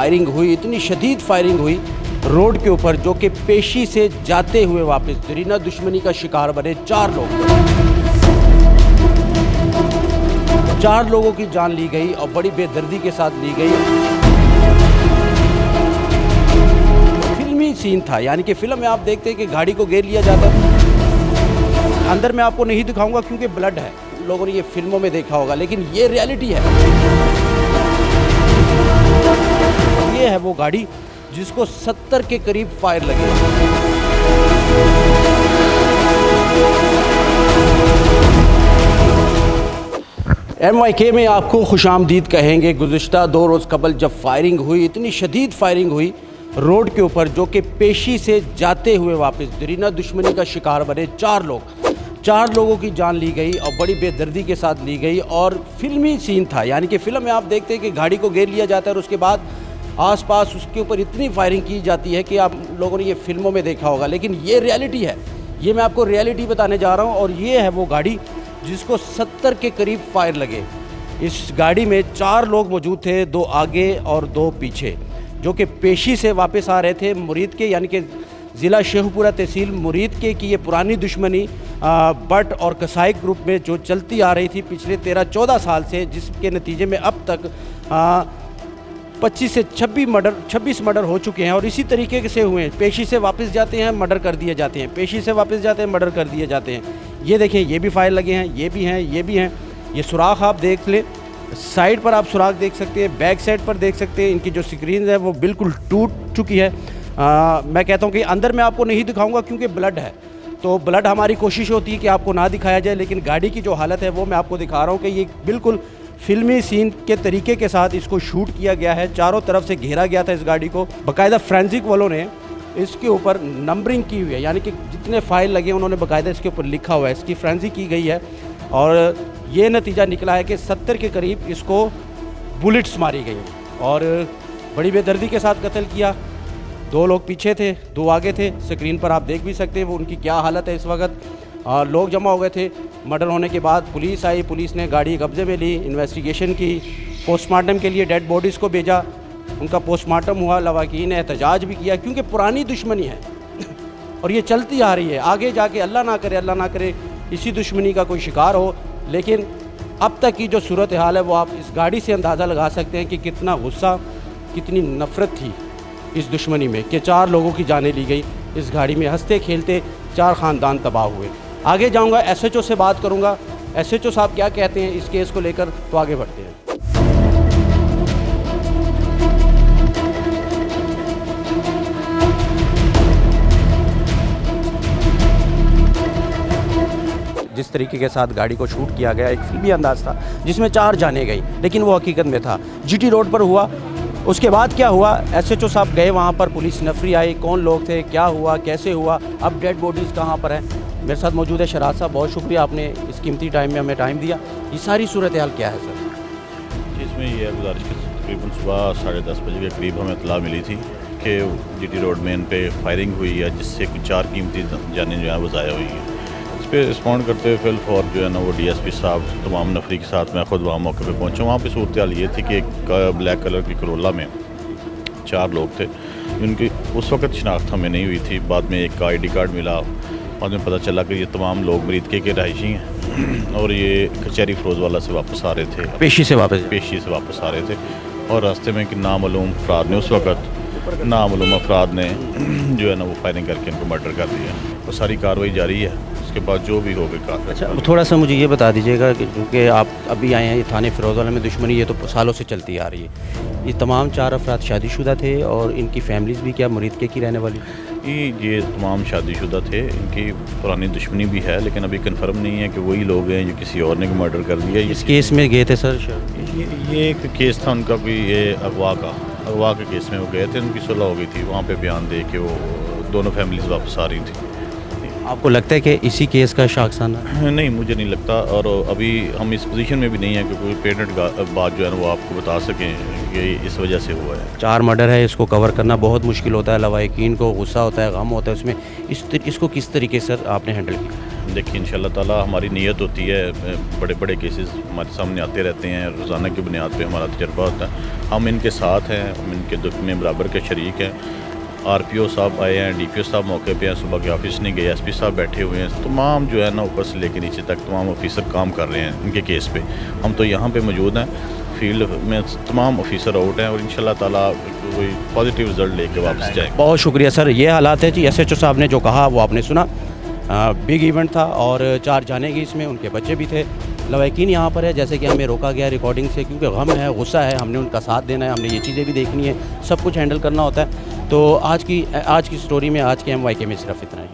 Firing हुई, इतनी शदीद फायरिंग हुई रोड के ऊपर, जो कि पेशी से जाते हुए वापस दरीना दुश्मनी का शिकार बने 4 लोग। 4 लोगों की जान ली गई और बड़ी बेदर्दी के साथ ली गई। फिल्मी सीन था, यानी कि फिल्म में आप देखते हैं कि गाड़ी को घेर लिया जाता है। अंदर मैं आपको नहीं दिखाऊंगा क्योंकि ब्लड है, लोगों ने ये फिल्मों में देखा होगा, लेकिन ये रियलिटी है। ये है वो गाड़ी जिसको 70 के करीब फायर लगे। MYK में आपको खुशामदीद कहेंगे। गुज़िश्ता 2 रोज़ कबल जब फायरिंग हुई, इतनी शदीद फायरिंग हुई रोड के ऊपर, जो कि पेशी से जाते हुए वापस दरीना दुश्मनी का शिकार बने 4 लोग। 4 लोगों की जान ली गई और बड़ी बेदर्दी के साथ ली गई। और फिल्मी सीन था, यानी कि फ़िल्म में आप देखते हैं कि गाड़ी को घेर लिया जाता है और उसके बाद आसपास उसके ऊपर इतनी फायरिंग की जाती है कि आप लोगों ने ये फिल्मों में देखा होगा, लेकिन ये रियलिटी है। ये मैं आपको रियलिटी बताने जा रहा हूँ। और ये है वो गाड़ी जिसको 70 के करीब फायर लगे। इस गाड़ी में 4 लोग मौजूद थे, 2 आगे और 2 पीछे, जो कि पेशी से वापस आ रहे थे मुरीद के, यानी कि ज़िला शेखपुरा तहसील मुरीद के की ये पुरानी दुश्मनी बट और कसाई ग्रुप में जो चलती आ रही थी पिछले 13-14 साल से, जिसके नतीजे में अब तक 25 से 26 मर्डर हो चुके हैं। और इसी तरीके से हुए हैं, पेशी से वापस जाते हैं, मर्डर कर दिए जाते हैं, पेशी से वापस जाते हैं, मर्डर कर दिए जाते हैं। ये देखें, ये भी फायर लगे हैं, ये भी हैं, ये भी हैं। ये सुराख आप देख लें, साइड पर आप सुराख देख सकते हैं, बैक साइड पर देख सकते हैं। इनकी जो स्क्रीन है वो बिल्कुल टूट चुकी है। मैं कहता हूँ कि अंदर मैं आपको नहीं दिखाऊंगा क्योंकि ब्लड है, तो ब्लड हमारी कोशिश होती है कि आपको ना दिखाया जाए, लेकिन गाड़ी की जो हालत है वो मैं आपको दिखा रहा हूँ कि ये बिल्कुल फिल्मी सीन के तरीके के साथ इसको शूट किया गया है। चारों तरफ से घेरा गया था इस गाड़ी को। बाकायदा फ्रेंसिक वालों ने इसके ऊपर नंबरिंग की हुई है, यानी कि जितने फाइल लगे उन्होंने बाकायदा इसके ऊपर लिखा हुआ है, इसकी फ्रेंसिक की गई है। और ये नतीजा निकला है कि 70 के करीब इसको बुलेट्स मारी गई और बड़ी बेदर्दी के साथ कत्ल किया। 2 लोग पीछे थे, 2 आगे थे। स्क्रीन पर आप देख भी सकते हैं वो उनकी क्या हालत है इस वक्त। लोग जमा हो गए थे। मर्डर होने के बाद पुलिस आई, पुलिस ने गाड़ी कब्जे में ली, इन्वेस्टिगेशन की, पोस्टमार्टम के लिए डेड बॉडीज़ को भेजा, उनका पोस्टमार्टम हुआ, लवाकिन ने एहतजाज भी किया क्योंकि पुरानी दुश्मनी है और ये चलती आ रही है। आगे जाके अल्लाह ना करे इसी दुश्मनी का कोई शिकार हो। लेकिन अब तक की जो सूरत हाल है वो आप इस गाड़ी से अंदाज़ा लगा सकते हैं कि कितना गुस्सा, कितनी नफ़रत थी इस दुश्मनी में कि 4 लोगों की जानें ली गई इस गाड़ी में। हंसते खेलते 4 ख़ानदान तबाह हुए। आगे जाऊंगा, SHO से बात करूंगा, SHO साहब क्या कहते हैं इस केस को लेकर, तो आगे बढ़ते हैं। जिस तरीके के साथ गाड़ी को शूट किया गया, एक फिल्मी अंदाज था जिसमें 4 जाने गई, लेकिन वो हकीकत में था। GT रोड पर हुआ। उसके बाद क्या हुआ, SHO साहब गए वहाँ पर, पुलिस नफरी आई, कौन लोग थे, क्या हुआ, कैसे हुआ, अब डेड बॉडीज़ कहाँ पर हैं। मेरे साथ मौजूद है शराज साहब, बहुत शुक्रिया आपने इस कीमती टाइम में हमें टाइम दिया। ये सारी सूरत हाल क्या है सर? इसमें ये गुजारिश की तकरीबन सुबह 10:30 बजे के करीब हमें इत्तला मिली थी कि GT रोड में इन पे फायरिंग हुई है, जिससे कुछ 4 कीमती जानें जो है वो ज़ाया हुई हैं। इस पर रिस्पॉन्ड करते हुए फिल फॉर जो है ना वो DSP साहब तमाम नफरी के साथ मैं ख़ुद वहाँ मौके पर पहुँचा। वहाँ पर सूरत हाल ये थी कि एक ब्लैक कलर की करोला में 4 लोग थे, उनकी उस वक्त शनाख्त हमें नहीं हुई थी। बाद में एक ID कार्ड मिला और में पता चला कि ये तमाम लोग मरीद के रहायशी हैं और ये कचहरी फिरोजवाला से वापस आ रहे थे, पेशी से वापस आ रहे थे। और रास्ते में कि नामालूम अफराद ने नामालूम अफराद ने जो है ना वो फायरिंग करके इनको मर्डर कर दिया। वो सारी कार्रवाई जारी है, उसके बाद जो भी होगा। अच्छा, थोड़ा सा मुझे ये बता दीजिएगा कि चूँकि आप अभी आए हैं, ये थाने फिरोजवाला में दुश्मनी ये तो सालों से चलती आ रही है। ये तमाम 4 अफराद शादीशुदा थे और इनकी फैमिलीज़ भी क्या मुरीद के की रहने वाली? ये तमाम शादीशुदा थे, इनकी पुरानी दुश्मनी भी है, लेकिन अभी कंफर्म नहीं है कि वही लोग हैं जो किसी और ने मर्डर कर दिया। इस केस में गए थे सर? ये एक केस था उनका भी, ये अगवा के केस में वो गए थे, उनकी सुलह हो गई थी। वहाँ पे बयान दे के वो दोनों फैमिलीज वापस आ रही थी। आपको लगता है कि इसी केस का शाखसाना? नहीं, मुझे नहीं लगता। और अभी हम इस पोजीशन में भी नहीं है कि कोई पेटेंट बात जो है ना वो आपको बता सकें कि इस वजह से हुआ है। 4 मर्डर है, इसको कवर करना बहुत मुश्किल होता है। लवाकिन को गुस्सा होता है, गम होता है उसमें। इसको किस तरीके से आपने हैंडल किया? देखिए इंशाल्लाह ताला हमारी नीयत होती है, बड़े बड़े केसेस हमारे सामने आते रहते हैं, रोज़ाना की बुनियाद पे हमारा तजर्बा होता है। हम इनके साथ हैं, हम इनके दुख में बराबर के शरीक हैं। आरपीओ साहब आए हैं, डीपीओ साहब मौके पे हैं, सुबह के ऑफिस नहीं गए, एसपी साहब बैठे हुए हैं, तमाम जो है ना ऊपर से लेकर नीचे तक तमाम ऑफिसर काम कर रहे हैं इनके केस पे। हम तो यहाँ पे मौजूद हैं, फील्ड में तमाम ऑफिसर आउट हैं और इंशाल्लाह ताला कोई पॉजिटिव रिजल्ट लेके वापस जाएंगे। बहुत शुक्रिया सर। ये हालात है जी, एसएचओ साहब ने जो कहा वो आपने सुना। बिग इवेंट था और 4 जाने की इसमें, उनके बच्चे भी थे। लवैकिन यहाँ पर है, जैसे कि हमें रोका गया रिकॉर्डिंग से, क्योंकि गम है, गुस्सा है, हमने उनका साथ देना है, हमने ये चीज़ें भी देखनी है, सब कुछ हैंडल करना होता है। तो आज की स्टोरी में, आज के MYK में सिर्फ इतना ही।